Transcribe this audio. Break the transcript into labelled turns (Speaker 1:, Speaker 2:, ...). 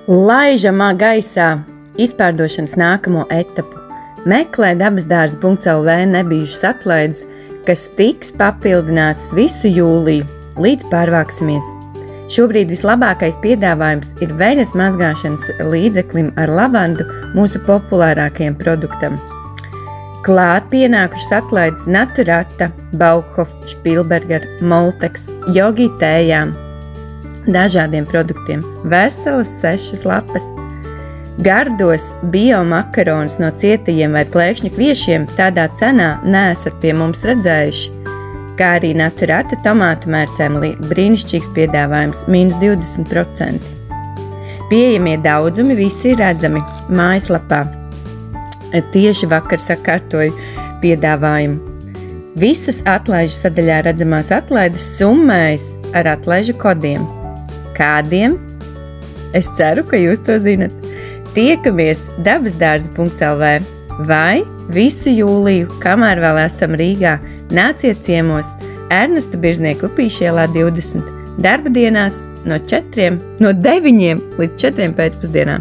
Speaker 1: Laižamā gaisā izpārdošanas nākamo etapu. Meklē dabasdārza.lv nebijušas atlaides, kas tiks papildinātas visu jūliju, līdz pārvāksimies. Šobrīd vislabākais piedāvājums ir veļas mazgāšanas līdzeklim ar lavandu mūsu populārākajam produktam. Klāt pienākušas atlaides Naturata, Bauhof, Spielberger, Moltex, Yogi tējām, dažādiem produktiem, veselas 6 lapas. Gardos biomakaronus no cietajiem vai plēkšņu kviešiem tādā cenā neesat pie mums redzējuši, kā arī Naturata tomātu mērcēm brīnišķīgs piedāvājums -20%. Pieejamie daudzumi visi ir redzami mājaslapā. Tieši vakar sakārtoju piedāvājumu. Visas atlaižu sadaļā redzamās atlaides summējas ar atlaižu kodiem. Kādiem? Es ceru, ka jūs to zinat. Tiekamies dabasdārza.lv vai visu jūliju, kamēr vēl esam Rīgā, nāciet ciemos Ernesta Biržnieka Upīšielā 20, darba dienās no 9 līdz 4 pēcpusdienā.